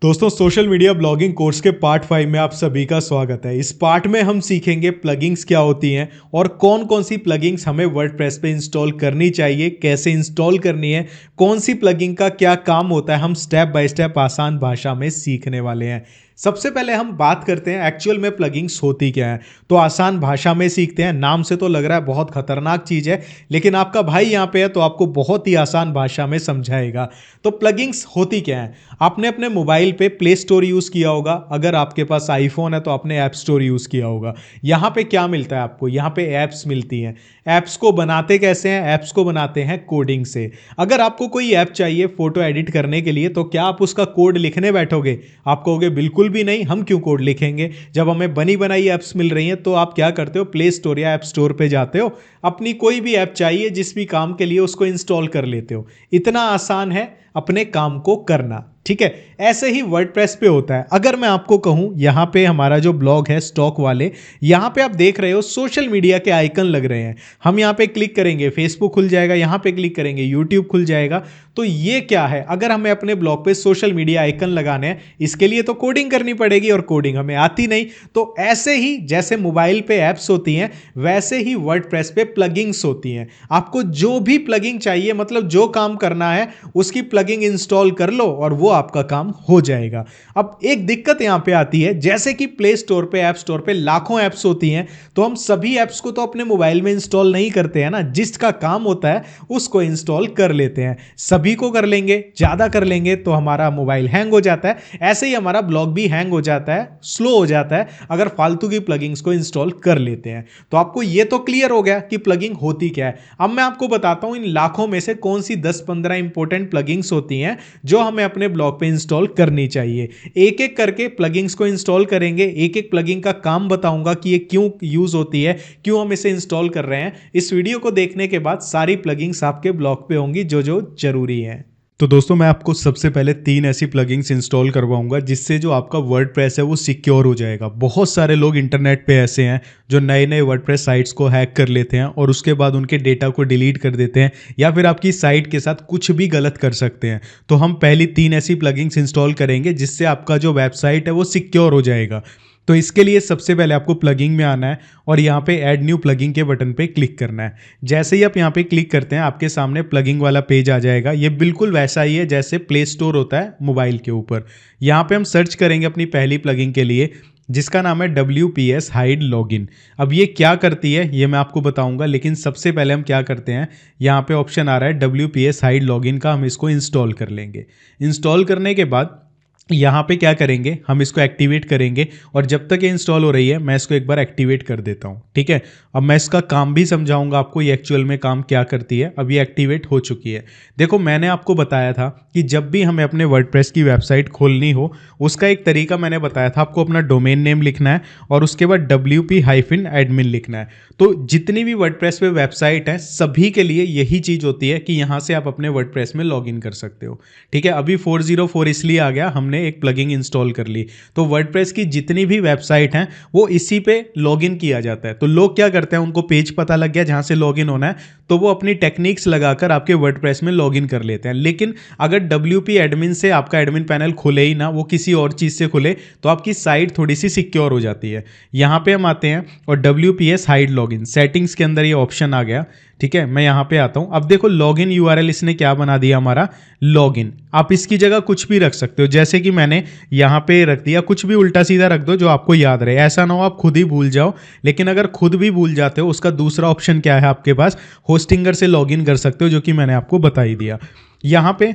दोस्तों social media blogging course के part 5 में आप सभी का स्वागत है। इस पार्ट में हम सीखेंगे प्लगइन्स क्या होती हैं और कौन कौन सी प्लगइन्स हमें वर्डप्रेस पे इंस्टॉल करनी चाहिए, कैसे इंस्टॉल करनी है, कौन सी प्लगइन का क्या काम होता है, हम स्टेप बाय स्टेप आसान भाषा में सीखने वाले हैं। सबसे पहले हम बात करते हैं एक्चुअल में प्लगइन्स होती क्या है। तो आसान भाषा में सीखते हैं। नाम से तो लग रहा है बहुत खतरनाक चीज़ है, लेकिन आपका भाई यहाँ पे है तो आपको बहुत ही आसान भाषा में समझाएगा। तो प्लगइन्स होती क्या है। आपने अपने मोबाइल पे प्ले स्टोर यूज़ किया होगा, अगर आपके पास आईफोन है तो आपने ऐप स्टोर यूज़ किया होगा। यहाँ पे क्या मिलता है आपको, यहाँ पे ऐप्स मिलती हैं। ऐप्स को बनाते कैसे हैं, ऐप्स को बनाते हैं कोडिंग से। अगर आपको कोई ऐप चाहिए फोटो एडिट करने के लिए तो क्या आप उसका कोड लिखने बैठोगे? आप कहोगे बिल्कुल भी नहीं, हम क्यों कोड लिखेंगे, जब हमें बनी बनाई ऐप्स मिल रही हैं। तो आप क्या करते हो, प्ले स्टोर या ऐप स्टोर पे जाते हो, अपनी कोई भी ऐप चाहिए जिस भी काम के लिए उसको इंस्टॉल कर लेते हो। इतना आसान है अपने काम को करना, ठीक है। ऐसे ही वर्डप्रेस पे होता है। अगर मैं आपको कहूं, यहाँ पे हमारा जो ब्लॉग है स्टॉक वाले, यहाँ पे आप देख रहे हो सोशल मीडिया के आइकन लग रहे हैं। हम यहाँ पे क्लिक करेंगे, फेसबुक खुल जाएगा, यहाँ पे क्लिक करेंगे, यूट्यूब खुल जाएगा। तो ये क्या है, अगर हमें अपने ब्लॉग पे सोशल मीडिया आइकन लगाने हैं, इसके लिए तो कोडिंग करनी पड़ेगी और कोडिंग हमें आती नहीं। तो ऐसे ही जैसे मोबाइल पे ऐप्स होती हैं, वैसे ही वर्डप्रेस पे प्लगइन्स होती हैं। आपको जो भी प्लगइन चाहिए, मतलब जो काम करना है उसकी प्लगइन इंस्टॉल कर लो और वो आपका काम हो जाएगा। अब एक दिक्कत यहां पे आती है, जैसे कि प्ले स्टोर पे, ऐप स्टोर पे लाखों ऐप्स होती हैं, तो हम सभी ऐप्स को तो अपने मोबाइल में इंस्टॉल नहीं करते हैं ना। जिसका काम होता है उसको इंस्टॉल कर लेते हैं। सभी को कर लेंगे, ज्यादा कर लेंगे तो हमारा मोबाइल हैंग हो जाता है। ऐसे ही हमारा ब्लॉग भी हैंग हो जाता है, स्लो हो जाता है, अगर फालतू की प्लगइन्स को इंस्टॉल कर लेते हैं। तो आपको ये तो क्लियर हो गया कि प्लगइन होती क्या है। अब मैं आपको बताता हूं इन लाखों में से कौन सी 10-15 इंपॉर्टेंट प्लगइन्स होती हैं जो हमें अपने ब्लॉग पे इंस्टॉल करनी चाहिए। एक एक करके प्लगइन्स को इंस्टॉल करेंगे, एक एक प्लगइन का काम बताऊंगा कि ये क्यों यूज होती है, क्यों हम इसे इंस्टॉल कर रहे हैं। इस वीडियो को देखने के बाद सारी प्लगइन्स आपके ब्लॉग पे होंगी जो जो जरूरी है। तो दोस्तों मैं आपको सबसे पहले 3 ऐसी प्लगइन्स इंस्टॉल करवाऊंगा जिससे जो आपका वर्डप्रेस है वो सिक्योर हो जाएगा। बहुत सारे लोग इंटरनेट पे ऐसे हैं जो नए नए वर्डप्रेस साइट्स को हैक कर लेते हैं और उसके बाद उनके डेटा को डिलीट कर देते हैं या फिर आपकी साइट के साथ कुछ भी गलत कर सकते हैं। तो हम पहली 3 ऐसी प्लगइन्स इंस्टॉल करेंगे जिससे आपका जो वेबसाइट है वो सिक्योर हो जाएगा। तो इसके लिए सबसे पहले आपको प्लगइन में आना है और यहाँ पे ऐड न्यू प्लगइन के बटन पे क्लिक करना है। जैसे ही आप यहाँ पे क्लिक करते हैं आपके सामने प्लगइन वाला पेज आ जाएगा। ये बिल्कुल वैसा ही है जैसे प्ले स्टोर होता है मोबाइल के ऊपर। यहाँ पे हम सर्च करेंगे अपनी पहली प्लगइन के लिए जिसका नाम है WPS हाइड लॉगिन। अब ये क्या करती है ये मैं आपको बताऊंगा, लेकिन सबसे पहले हम क्या करते हैं, यहाँ पे ऑप्शन आ रहा है WPS हाइड लॉगिन का, हम इसको इंस्टॉल कर लेंगे। इंस्टॉल करने के बाद यहाँ पे क्या करेंगे, हम इसको एक्टिवेट करेंगे और जब तक ये इंस्टॉल हो रही है मैं इसको एक बार एक्टिवेट कर देता हूँ, ठीक है। अब मैं इसका काम भी समझाऊंगा आपको, ये एक्चुअल में काम क्या करती है। अब ये एक्टिवेट हो चुकी है। देखो मैंने आपको बताया था कि जब भी हमें अपने वर्डप्रेस की वेबसाइट खोलनी हो उसका एक तरीका मैंने बताया था, आपको अपना डोमेन नेम लिखना है और उसके बाद WP-admin लिखना है। तो जितनी भी वर्डप्रेस पे वेबसाइट है सभी के लिए यही चीज़ होती है कि यहाँ से आप अपने वर्डप्रेस में लॉगिन कर सकते हो, ठीक है। अभी 404 इसलिए आ गया, हमने एक प्लगइन इंस्टॉल कर ली। तो वर्डप्रेस की जितनी भी वेबसाइट हैं वो इसी पे लॉगिन किया जाता है। तो लोग क्या करते हैं, उनको पेज पता लग गया जहां से लॉगिन होना है तो वो अपनी टेक्निक्स लगाकर आपके वर्डप्रेस में लॉगिन कर लेते हैं। लेकिन अगर WP एडमिन से आपका एडमिन पैनल खुले ही ना, वो किसी और चीज से खुले, तो आपकी साइट थोड़ी सी सिक्योर हो जाती है। यहां पे हम आते हैं और WPS हाइड लॉगिन सेटिंग्स के अंदर ये ऑप्शन आ गया, ठीक है। मैं यहां पे आता हूं। अब देखो लॉगिन URL इसने क्या बना दिया, हमारा लॉगिन। आप इसकी जगह कुछ भी रख सकते हो, जैसे कि मैंने यहां पे रख दिया, कुछ भी उल्टा सीधा रख दो जो आपको याद रहे। ऐसा ना हो आप खुद ही भूल जाओ। लेकिन अगर खुद भी भूल जाते हो, उसका दूसरा ऑप्शन क्या है आपके पास, होस्टिंगर से लॉगिन कर सकते हो, जो कि मैंने आपको बता ही दिया। यहां पे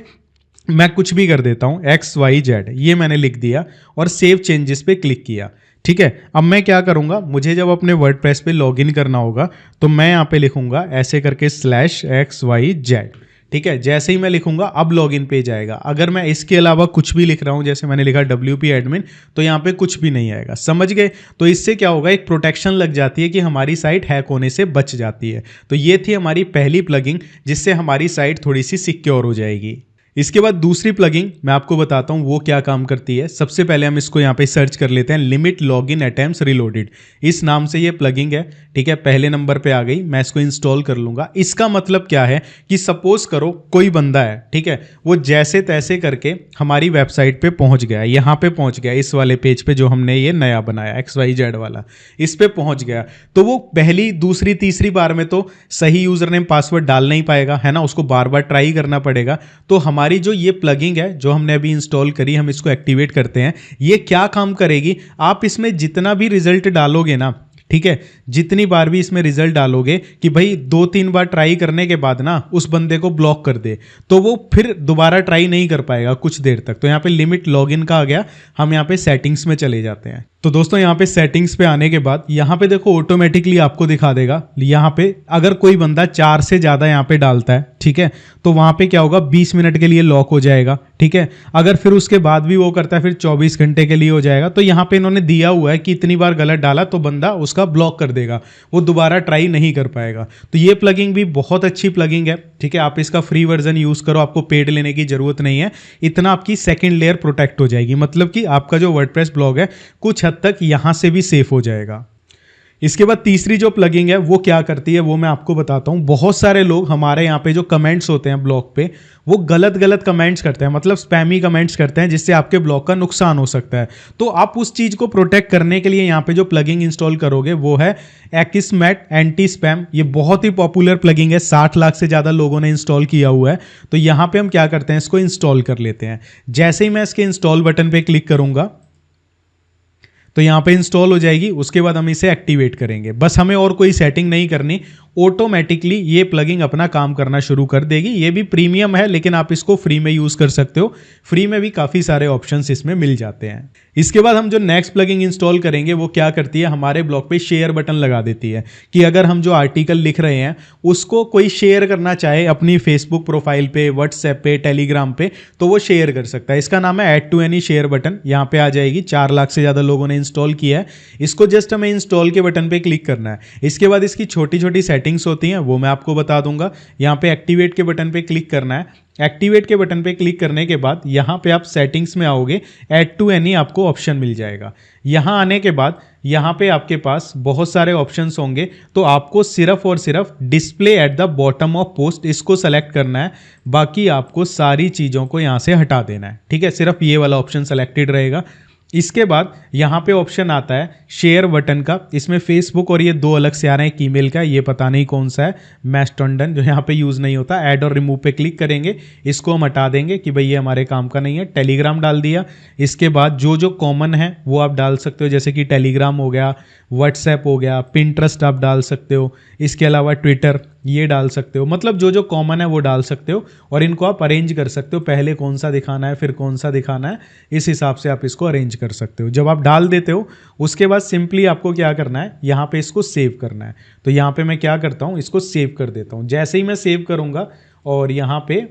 मैं कुछ भी कर देता हूं, XYZ ये मैंने लिख दिया और सेव चेंजेस पे क्लिक किया, ठीक है। अब मैं क्या करूंगा, मुझे जब अपने वर्डप्रेस पे लॉगिन करना होगा तो मैं यहाँ पे लिखूंगा ऐसे करके /XYZ, ठीक है। जैसे ही मैं लिखूंगा अब लॉगिन पेज आएगा। अगर मैं इसके अलावा कुछ भी लिख रहा हूं, जैसे मैंने लिखा WP एडमिन, तो यहाँ पे कुछ भी नहीं आएगा, समझ गए। तो इससे क्या होगा, एक प्रोटेक्शन लग जाती है कि हमारी साइट हैक होने से बच जाती है। तो ये थी हमारी पहली प्लगइन जिससे हमारी साइट थोड़ी सी सिक्योर हो जाएगी। इसके बाद दूसरी प्लगिंग मैं आपको बताता हूँ वो क्या काम करती है। सबसे पहले हम इसको यहाँ पे सर्च कर लेते हैं, लिमिट लॉगिन अटेम्प्ट्स रीलोडेड, इस नाम से ये प्लगिंग है। ठीक है, पहले नंबर पे आ गई, मैं इसको इंस्टॉल कर लूँगा। इसका मतलब क्या है कि सपोज करो कोई बंदा है, ठीक है, वो जैसे तैसे करके हमारी वेबसाइट पे पहुँच गया, यहाँ पे पहुँच गया, इस वाले पेज पे जो हमने ये नया बनाया XYZ वाला, इस पे पहुँच गया, तो वो पहली दूसरी तीसरी बार में तो सही यूज़र नेम पासवर्ड डाल नहीं पाएगा, है ना, उसको बार बार ट्राई करना पड़ेगा। तो हमारी जो ये प्लगिंग है जो हमने अभी इंस्टॉल करी, हम इसको एक्टिवेट करते हैं। ये क्या काम करेगी, आप इसमें जितना भी रिजल्ट डालोगे ना, ठीक है, जितनी बार भी इसमें रिजल्ट डालोगे कि भाई 2-3 बार ट्राई करने के बाद ना उस बंदे को ब्लॉक कर दे, तो वो फिर दोबारा ट्राई नहीं कर पाएगा कुछ देर तक। तो यहाँ पे लिमिट लॉगिन का आ गया, हम यहाँ पे सेटिंग्स में चले जाते हैं। तो दोस्तों यहाँ पे सेटिंग्स पे आने के बाद यहाँ पे देखो ऑटोमेटिकली आपको दिखा देगा, यहाँ पे अगर कोई बंदा 4 से ज़्यादा यहाँ पे डालता है, ठीक है, तो वहाँ पे क्या होगा, 20 मिनट के लिए लॉक हो जाएगा। ठीक है, अगर फिर उसके बाद भी वो करता है फिर 24 घंटे के लिए हो जाएगा। तो यहाँ पे इन्होंने दिया हुआ है कि इतनी बार गलत डाला तो बंदा उसका ब्लॉक कर देगा, वो दोबारा ट्राई नहीं कर पाएगा। तो ये प्लगिंग भी बहुत अच्छी प्लगिंग है। ठीक है, आप इसका फ्री वर्जन यूज़ करो, आपको पेड लेने की जरूरत नहीं है। इतना आपकी सेकेंड लेयर प्रोटेक्ट हो जाएगी, मतलब कि आपका जो वर्डप्रेस ब्लॉग है कुछ हद तक यहाँ से भी सेफ हो जाएगा। इसके बाद तीसरी जो प्लगिंग है वो क्या करती है वो मैं आपको बताता हूँ। बहुत सारे लोग हमारे यहाँ पे जो कमेंट्स होते हैं ब्लॉग पे, वो गलत गलत कमेंट्स करते हैं, मतलब स्पैमी कमेंट्स करते हैं, जिससे आपके ब्लॉग का नुकसान हो सकता है। तो आप उस चीज़ को प्रोटेक्ट करने के लिए यहाँ पे जो प्लगिंग इंस्टॉल करोगे वो है एक्समैट एंटी स्पैम। ये बहुत ही पॉपुलर प्लगिंग है, 60 लाख से ज़्यादा लोगों ने इंस्टॉल किया हुआ है। तो यहाँ पे हम क्या करते हैं, इसको इंस्टॉल कर लेते हैं। जैसे ही मैं इसके इंस्टॉल बटन पे क्लिक करूँगा तो यहाँ पे इंस्टॉल हो जाएगी। उसके बाद हम इसे एक्टिवेट करेंगे, बस हमें और कोई सेटिंग नहीं करनी, ऑटोमेटिकली ये प्लगिंग अपना काम करना शुरू कर देगी। ये भी प्रीमियम है लेकिन आप इसको फ्री में यूज़ कर सकते हो, फ्री में भी काफ़ी सारे ऑप्शंस इसमें मिल जाते हैं। इसके बाद हम जो नेक्स्ट प्लगिंग इंस्टॉल करेंगे वो क्या करती है, हमारे ब्लॉग पे शेयर बटन लगा देती है कि अगर हम जो आर्टिकल लिख रहे हैं उसको कोई शेयर करना चाहे अपनी फेसबुक प्रोफाइल पे, व्हाट्सएप पे, टेलीग्राम पे, तो वो शेयर कर सकता है। इसका नाम है add to any share button, यहाँ पे आ जाएगी। 4 लाख से ज़्यादा लोगों ने इंस्टॉल किया है। इसको जस्ट हमें इंस्टॉल के बटन पे क्लिक करना है। इसके बाद इसकी छोटी छोटी सेटिंग्स होती हैं वो मैं आपको बता दूंगा। यहाँ पे एक्टिवेट के बटन पे क्लिक करना है। एक्टिवेट के बटन पे क्लिक करने के बाद यहाँ पे आप सेटिंग्स में आओगे, ऐड टू एनी आपको ऑप्शन मिल जाएगा। यहाँ आने के बाद यहाँ पे आपके पास बहुत सारे ऑप्शंस होंगे, तो आपको सिर्फ और सिर्फ display at the bottom of post इसको सेलेक्ट करना है। बाकी आपको सारी चीज़ों को यहाँ से हटा देना है। ठीक है, सिर्फ ये वाला ऑप्शन सेलेक्टेड रहेगा। इसके बाद यहाँ पे ऑप्शन आता है शेयर बटन का, इसमें फेसबुक और ये 2 अलग से आ रहे हैं, ईमेल का ये पता नहीं कौन सा है, मैस्टोडन जो यहाँ पे यूज़ नहीं होता। ऐड और रिमूव पे क्लिक करेंगे, इसको हम हटा देंगे कि भाई ये हमारे काम का नहीं है। टेलीग्राम डाल दिया। इसके बाद जो जो कॉमन है वो आप डाल सकते हो, जैसे कि टेलीग्राम हो गया, व्हाट्सएप हो गया, पिंटरेस्ट आप डाल सकते हो, इसके अलावा ट्विटर ये डाल सकते हो, मतलब जो जो कॉमन है वो डाल सकते हो। और इनको आप अरेंज कर सकते हो, पहले कौन सा दिखाना है फिर कौन सा दिखाना है, इस हिसाब से आप इसको अरेंज कर सकते हो। जब आप डाल देते हो उसके बाद सिंपली आपको क्या करना है, यहाँ पे इसको सेव करना है। तो यहाँ पे मैं क्या करता हूँ, इसको सेव कर देता हूँ। जैसे ही मैं सेव करूँगा और यहाँ पे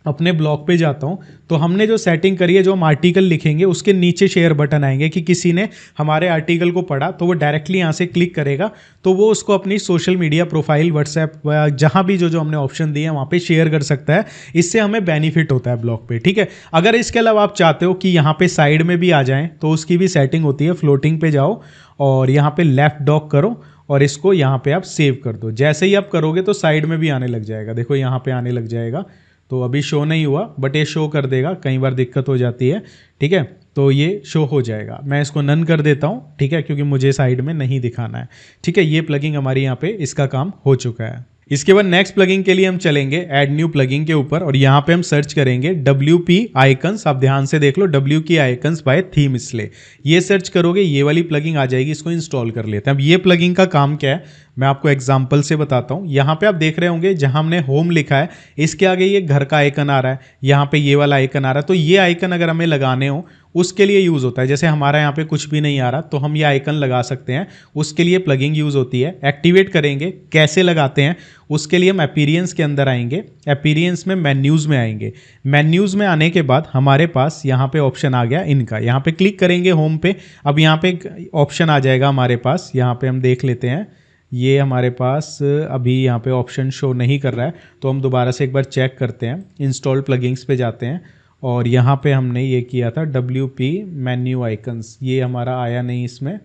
अपने ब्लॉग पे जाता हूँ, तो हमने जो सेटिंग करी है, जो हम आर्टिकल लिखेंगे उसके नीचे शेयर बटन आएंगे कि किसी ने हमारे आर्टिकल को पढ़ा तो वो डायरेक्टली यहाँ से क्लिक करेगा, तो वो उसको अपनी सोशल मीडिया प्रोफाइल, व्हाट्सएप, जहाँ भी जो जो हमने ऑप्शन दिए हैं वहाँ पे शेयर कर सकता है। इससे हमें बेनिफिट होता है ब्लॉग पे। ठीक है, अगर इसके अलावा आप चाहते हो कि यहाँ पे साइड में भी आ जाएँ तो उसकी भी सेटिंग होती है। फ्लोटिंग पे जाओ और यहाँ पे लेफ्ट डॉक करो और इसको यहाँ पे आप सेव कर दो। जैसे ही आप करोगे तो साइड में भी आने लग जाएगा, देखो यहाँ पे आने लग जाएगा। तो अभी शो नहीं हुआ बट ये शो कर देगा, कई बार दिक्कत हो जाती है। ठीक है, तो ये शो हो जाएगा। मैं इसको नन कर देता हूँ, ठीक है, क्योंकि मुझे साइड में नहीं दिखाना है। ठीक है, ये प्लगिंग हमारी यहाँ पे इसका काम हो चुका है। इसके बाद नेक्स्ट प्लगिंग के लिए हम चलेंगे ऐड न्यू प्लगिंग के ऊपर और यहाँ पे हम सर्च करेंगे WP आइकन्स। आप ध्यान से देख लो, WP आइकन्स बाय थीम इसलिए ये सर्च करोगे, ये वाली प्लगिंग आ जाएगी। इसको इंस्टॉल कर लेते हैं। अब ये प्लगिंग का काम क्या है मैं आपको एग्जांपल से बताता हूँ। यहाँ पे आप देख रहे होंगे जहाँ हमने होम लिखा है इसके आगे ये घर का आइकन आ रहा है, यहाँ पे ये वाला आइकन आ रहा है। तो ये आइकन अगर हमें लगाने हो उसके लिए यूज़ होता है। जैसे हमारा यहाँ पे कुछ भी नहीं आ रहा तो हम ये आइकन लगा सकते हैं, उसके लिए प्लगिंग यूज़ होती है। एक्टिवेट करेंगे, कैसे लगाते हैं उसके लिए हम अपीयरेंस के अंदर आएंगे, अपीयरेंस में मेन्यूज़ में आएंगे। मेन्यूज़ में आने के बाद हमारे पास यहाँ पे ऑप्शन आ गया इनका, यहाँ पे क्लिक करेंगे होम पे। अब यहाँ पे ऑप्शन आ जाएगा हमारे पास, यहाँ पे हम देख लेते हैं, ये हमारे पास अभी यहाँ पे ऑप्शन शो नहीं कर रहा है, तो हम दोबारा से एक बार चेक करते हैं। इंस्टॉल प्लगइन्स पे जाते हैं और यहाँ पे हमने ये किया था WP मेन्यू आइकन्स, ये हमारा आया नहीं इसमें,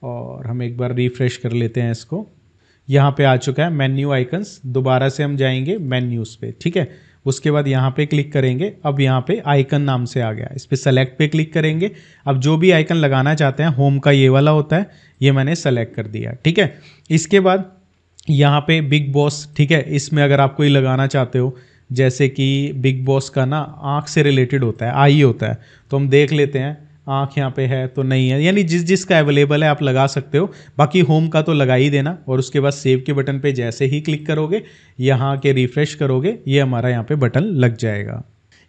और हम एक बार रिफ्रेश कर लेते हैं इसको। यहाँ पे आ चुका है मेन्यू आइकन्स। दोबारा से हम जाएंगे मेन्यूज़ पे, ठीक है। उसके बाद यहाँ पे क्लिक करेंगे। अब यहाँ पे आइकन नाम से आ गया, इस पर सेलेक्ट पे क्लिक करेंगे। अब जो भी आइकन लगाना चाहते हैं, होम का ये वाला होता है, ये मैंने सेलेक्ट कर दिया, ठीक है। इसके बाद यहाँ पे बिग बॉस, ठीक है, इसमें अगर आप कोई लगाना चाहते हो, जैसे कि बिग बॉस का ना आँख से रिलेटेड होता है, आई होता है, तो हम देख लेते हैं आँख यहाँ पे है तो नहीं है, यानी जिस जिसका अवेलेबल है आप लगा सकते हो। बाकी होम का तो लगा ही देना, और उसके बाद सेव के बटन पे जैसे ही क्लिक करोगे, यहाँ के रिफ्रेश करोगे, ये हमारा यहाँ पे बटन लग जाएगा।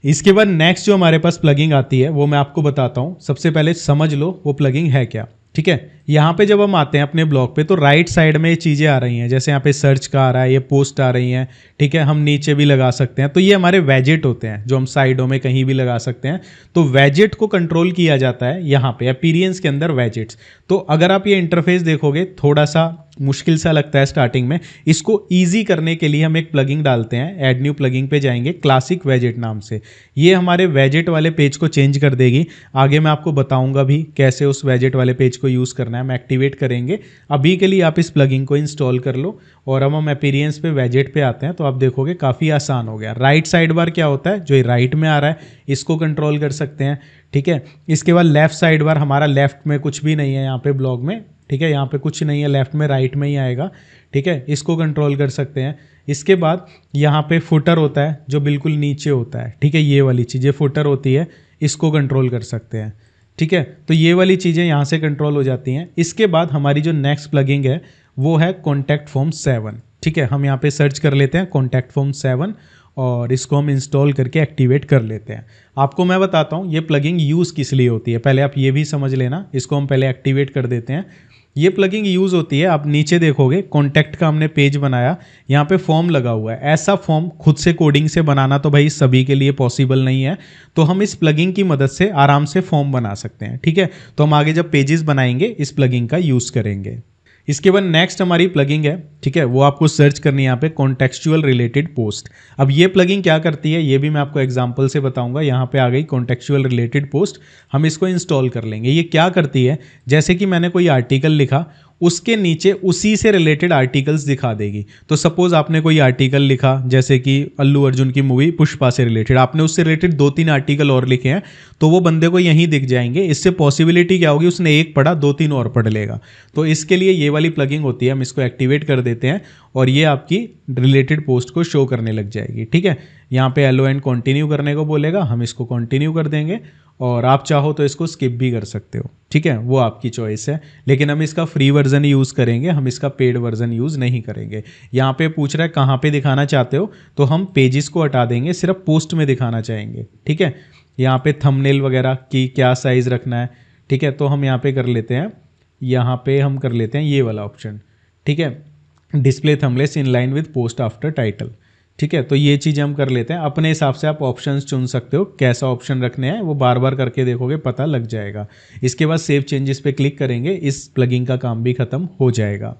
इसके बाद नेक्स्ट जो हमारे पास प्लगिंग आती है वो मैं आपको बताता हूँ। सबसे पहले समझ लो वो प्लगिंग है क्या, ठीक है। यहाँ पे जब हम आते हैं अपने ब्लॉग पे, तो राइट साइड में ये चीज़ें आ रही हैं, जैसे यहाँ पे सर्च का आ रहा है, ये पोस्ट आ रही हैं, ठीक है। हम नीचे भी लगा सकते हैं, तो ये हमारे वैजेट होते हैं जो हम साइडों में कहीं भी लगा सकते हैं। तो वैजेट को कंट्रोल किया जाता है यहाँ पे अपीरियंस के अंदर वैजेट्स। तो अगर आप ये इंटरफेस देखोगे, थोड़ा सा मुश्किल सा लगता है स्टार्टिंग में। इसको ईजी करने के लिए हम एक प्लगिंग डालते हैं, ऐड न्यू प्लगिंग पे जाएंगे, क्लासिक वैजेट नाम से। ये हमारे वैजेट वाले पेज को चेंज कर देगी। आगे मैं आपको बताऊंगा भी कैसे उस वैजेट वाले पेज को यूज़ करना है, हम एक्टिवेट करेंगे। अभी के लिए आप इस प्लगिंग को इंस्टॉल कर लो। और अब हम अपीरियंस पे वैजेट पे आते हैं, तो आप देखोगे काफ़ी आसान हो गया। राइट साइड बार क्या होता है, जो राइट में आ रहा है, इसको कंट्रोल कर सकते हैं, ठीक है। इसके बाद लेफ्ट साइड बार, हमारा लेफ्ट में कुछ भी नहीं है यहाँ पे ब्लॉग में, ठीक है, यहाँ पे कुछ नहीं है लेफ्ट में, राइट में ही आएगा, ठीक है, इसको कंट्रोल कर सकते हैं। इसके बाद यहाँ पे फुटर होता है जो बिल्कुल नीचे होता है, ठीक है, ये वाली चीज़ें फुटर होती है, इसको कंट्रोल कर सकते हैं, ठीक है। तो ये वाली चीज़ें यहाँ से कंट्रोल हो जाती हैं। इसके बाद हमारी जो नेक्स्ट प्लगिंग है वो है कॉन्टैक्ट फॉर्म 7, ठीक है। हम यहाँ पे सर्च कर लेते हैं कॉन्टैक्ट फॉर्म 7 और इसको हम इंस्टॉल करके एक्टिवेट कर लेते हैं। आपको मैं बताता हूँ ये प्लगिंग यूज़ किस लिए होती है, पहले आप ये भी समझ लेना। इसको हम पहले एक्टिवेट कर देते हैं। ये प्लगिंग यूज़ होती है, आप नीचे देखोगे कॉन्टैक्ट का हमने पेज बनाया, यहाँ पे फॉर्म लगा हुआ है। ऐसा फॉर्म खुद से कोडिंग से बनाना तो भाई सभी के लिए पॉसिबल नहीं है, तो हम इस प्लगिंग की मदद से आराम से फॉर्म बना सकते हैं, ठीक है। तो हम आगे जब पेजेस बनाएंगे इस प्लगिंग का यूज़ करेंगे। इसके बाद नेक्स्ट हमारी प्लगिंग है, ठीक है, वो आपको सर्च करनी है यहाँ पे कॉन्टेक्चुअल रिलेटेड पोस्ट। अब ये प्लगिंग क्या करती है ये भी मैं आपको एग्जांपल से बताऊंगा। यहाँ पे आ गई कॉन्टेक्चुअल रिलेटेड पोस्ट, हम इसको इंस्टॉल कर लेंगे। ये क्या करती है, जैसे कि मैंने कोई आर्टिकल लिखा, उसके नीचे उसी से रिलेटेड आर्टिकल्स दिखा देगी। तो सपोज आपने कोई आर्टिकल लिखा, जैसे कि अल्लू अर्जुन की मूवी पुष्पा से रिलेटेड, आपने उससे रिलेटेड 2-3 आर्टिकल और लिखे हैं, तो वो बंदे को यहीं दिख जाएंगे। इससे पॉसिबिलिटी क्या होगी, उसने एक पढ़ा 2-3 और पढ़ लेगा। तो इसके लिए ये वाली प्लगिंग होती है, हम इसको एक्टिवेट कर देते हैं और ये आपकी रिलेटेड पोस्ट को शो करने लग जाएगी, ठीक है। यहाँ पे एलो एंड कंटिन्यू करने को बोलेगा, हम इसको कंटिन्यू कर देंगे और आप चाहो तो इसको स्किप भी कर सकते हो, ठीक है, वो आपकी चॉइस है। लेकिन हम इसका फ्री वर्जन यूज़ करेंगे, हम इसका पेड वर्जन यूज़ नहीं करेंगे। यहाँ पे पूछ रहा है कहाँ पे दिखाना चाहते हो, तो हम पेजेस को हटा देंगे, सिर्फ पोस्ट में दिखाना चाहेंगे, ठीक है। यहाँ पे थंबनेल वगैरह की क्या साइज़ रखना है, ठीक है, तो हम यहाँ पे कर लेते हैं, यहाँ पे हम कर लेते हैं ये वाला ऑप्शन, ठीक है, display thumbnails in line with post after title, ठीक है। तो ये चीज़ें हम कर लेते हैं। अपने हिसाब से आप ऑप्शंस चुन सकते हो, कैसा ऑप्शन रखने हैं वो बार बार करके देखोगे पता लग जाएगा। इसके बाद सेव चेंजेस पे क्लिक करेंगे, इस प्लगिंग का काम भी खत्म हो जाएगा।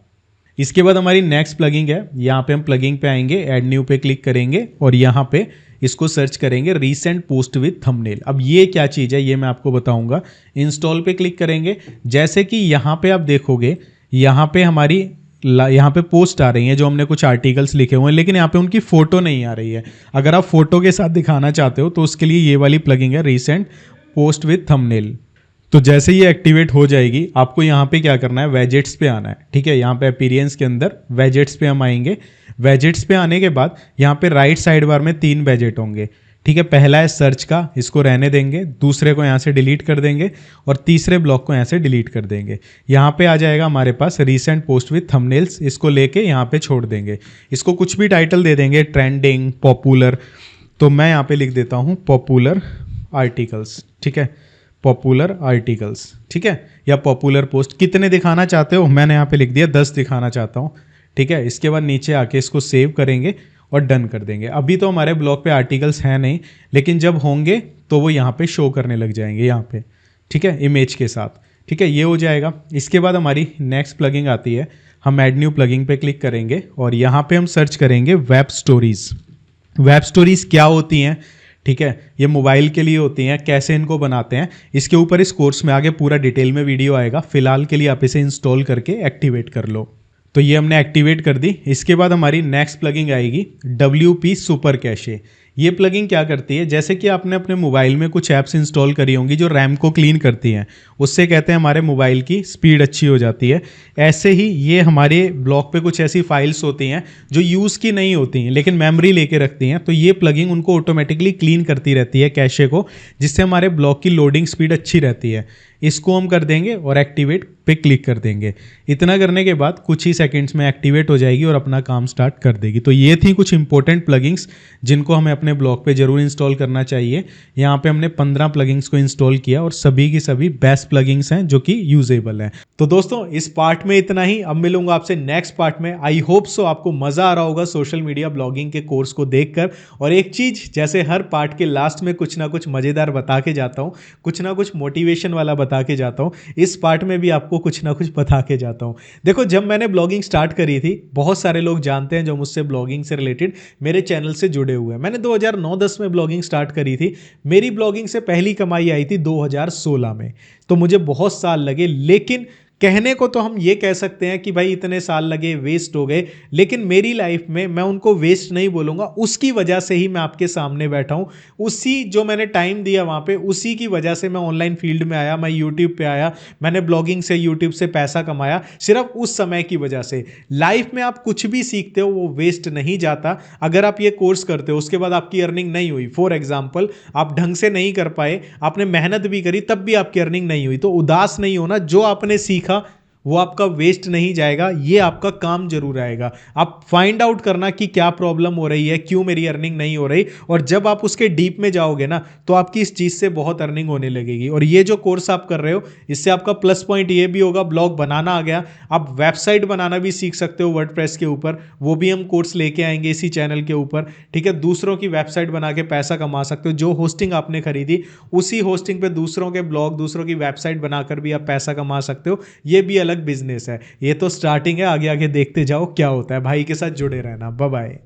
इसके बाद हमारी नेक्स्ट प्लगिंग है, यहाँ पे हम प्लगिंग पे आएंगे, ऐड न्यू पे क्लिक करेंगे और यहाँ पे इसको सर्च करेंगे रीसेंट पोस्ट विद थंबनेल। अब ये क्या चीज़ है ये मैं आपको बताऊंगा। इंस्टॉल पे क्लिक करेंगे, जैसे कि यहाँ पे आप देखोगे, यहाँ पे हमारी यहाँ पे पोस्ट आ रही हैं जो हमने कुछ आर्टिकल्स लिखे हुए हैं, लेकिन यहाँ पे उनकी फ़ोटो नहीं आ रही है। अगर आप फोटो के साथ दिखाना चाहते हो तो उसके लिए ये वाली प्लगिंग है रीसेंट पोस्ट विद थंबनेल। तो जैसे ये एक्टिवेट हो जाएगी, आपको यहाँ पे क्या करना है, वैजेट्स पे आना है, ठीक है। यहाँ पे अपीरियंस के अंदर वैजेट्स पे हम आएंगे। वैजेट्स पे आने के बाद यहाँ पे राइट साइड बार में 3 वैजेट होंगे, ठीक है। पहला है सर्च का, इसको रहने देंगे, दूसरे को यहाँ से डिलीट कर देंगे और तीसरे ब्लॉक को यहाँ से डिलीट कर देंगे। यहाँ पे आ जाएगा हमारे पास रीसेंट पोस्ट विद थंबनेल्स, इसको लेके यहाँ पे छोड़ देंगे। इसको कुछ भी टाइटल दे देंगे, ट्रेंडिंग, पॉपुलर, तो मैं यहाँ पे लिख देता हूँ पॉपुलर आर्टिकल्स, ठीक है, पॉपुलर आर्टिकल्स, ठीक है, या पॉपुलर पोस्ट। कितने दिखाना चाहते हो, मैंने यहाँ पे लिख दिया 10 दिखाना चाहता हूँ, ठीक है। इसके बाद नीचे आके इसको सेव करेंगे और डन कर देंगे। अभी तो हमारे ब्लॉग पे आर्टिकल्स हैं नहीं, लेकिन जब होंगे तो वो यहाँ पे शो करने लग जाएंगे यहाँ पे, ठीक है, इमेज के साथ, ठीक है। ये हो जाएगा। इसके बाद हमारी नेक्स्ट प्लगिंग आती है हम ऐड न्यू प्लगइन पे क्लिक करेंगे और यहाँ पे हम सर्च करेंगे वेब स्टोरीज। वेब स्टोरीज क्या होती हैं, ठीक है, ये मोबाइल के लिए होती हैं, कैसे इनको बनाते हैं इसके ऊपर इस कोर्स में आगे पूरा डिटेल में वीडियो आएगा। फिलहाल के लिए आप इसे इंस्टॉल करके एक्टिवेट कर लो। तो ये हमने एक्टिवेट कर दी। इसके बाद हमारी नेक्स्ट प्लगइन आएगी WP सुपर कैशे। ये प्लगइन क्या करती है, जैसे कि आपने अपने मोबाइल में कुछ ऐप्स इंस्टॉल करी होंगी जो रैम को क्लीन करती हैं, उससे कहते हैं हमारे मोबाइल की स्पीड अच्छी हो जाती है। ऐसे ही ये हमारे ब्लॉक पे कुछ ऐसी फाइल्स होती हैं जो यूज़ की नहीं होती हैं लेकिन मेमोरी लेके रखती हैं, तो ये प्लगइन उनको ऑटोमेटिकली क्लीन करती रहती है कैशे को, जिससे हमारे ब्लॉक की लोडिंग स्पीड अच्छी रहती है। इसको हम कर देंगे और एक्टिवेट पे क्लिक कर देंगे। इतना करने के बाद कुछ ही सेकंड्स में एक्टिवेट हो जाएगी और अपना काम स्टार्ट कर देगी। तो ये थी कुछ इंपॉर्टेंट प्लगइन्स जिनको हमें अपने ब्लॉग पे जरूर इंस्टॉल करना चाहिए। यहाँ पे हमने 15 प्लगइन्स को इंस्टॉल किया और सभी की सभी बेस्ट प्लगइन्स हैं जो कि यूजेबल हैं। तो दोस्तों इस पार्ट में इतना ही। अब मिलूंगा आपसे नेक्स्ट पार्ट में। आई होप सो आपको मजा आ रहा होगा सोशल मीडिया ब्लॉगिंग के कोर्स को देखकर। और एक चीज, जैसे हर पार्ट के लास्ट में कुछ ना कुछ मजेदार बता के जाता हूँ, कुछ ना कुछ मोटिवेशन वाला बता के जाता हूँ, इस पार्ट में भी आपको कुछ ना कुछ बता के जाता हूँ। देखो, जब मैंने ब्लॉगिंग स्टार्ट करी थी, बहुत सारे लोग जानते हैं जो मुझसे ब्लॉगिंग से रिलेटेड मेरे चैनल से जुड़े हुए हैं। मैंने 2009-10 में ब्लॉगिंग स्टार्ट करी थी। मेरी ब्लॉगिंग से पहली कमाई आई थी 2016 में। तो मुझे बहुत साल लगे, लेकिन कहने को तो हम ये कह सकते हैं कि भाई इतने साल लगे, वेस्ट हो गए, लेकिन मेरी लाइफ में मैं उनको वेस्ट नहीं बोलूँगा। उसकी वजह से ही मैं आपके सामने बैठा हूँ। उसी जो मैंने टाइम दिया वहाँ पे, उसी की वजह से मैं ऑनलाइन फील्ड में आया, मैं यूट्यूब पे आया, मैंने ब्लॉगिंग से, यूट्यूब से पैसा कमाया, सिर्फ उस समय की वजह से। लाइफ में आप कुछ भी सीखते हो वो वेस्ट नहीं जाता। अगर आप ये कोर्स करते हो, उसके बाद आपकी अर्निंग नहीं हुई, फॉर एग्जाम्पल आप ढंग से नहीं कर पाए, आपने मेहनत भी करी तब भी आपकी अर्निंग नहीं हुई, तो उदास नहीं होना। जो आपने सीखा वो आपका वेस्ट नहीं जाएगा, ये आपका काम जरूर आएगा। आप फाइंड आउट करना कि क्या प्रॉब्लम हो रही है, क्यों मेरी अर्निंग नहीं हो रही, और जब आप उसके डीप में जाओगे ना तो आपकी इस चीज से बहुत अर्निंग होने लगेगी। और ये जो कोर्स आप कर रहे हो, इससे आपका प्लस पॉइंट ये भी होगा, ब्लॉग बनाना आ गया, आप वेबसाइट बनाना भी सीख सकते हो वर्डप्रेस के ऊपर। वो भी हम कोर्स लेके आएंगे इसी चैनल के ऊपर, ठीक है। दूसरों की वेबसाइट बना के पैसा कमा सकते हो। जो होस्टिंग आपने खरीदी, उसी होस्टिंग पे दूसरों के ब्लॉग, दूसरों की वेबसाइट बनाकर भी आप पैसा कमा सकते हो। ये भी अलग बिजनेस है। ये तो स्टार्टिंग है, आगे आगे देखते जाओ क्या होता है। भाई के साथ जुड़े रहना। Bye bye.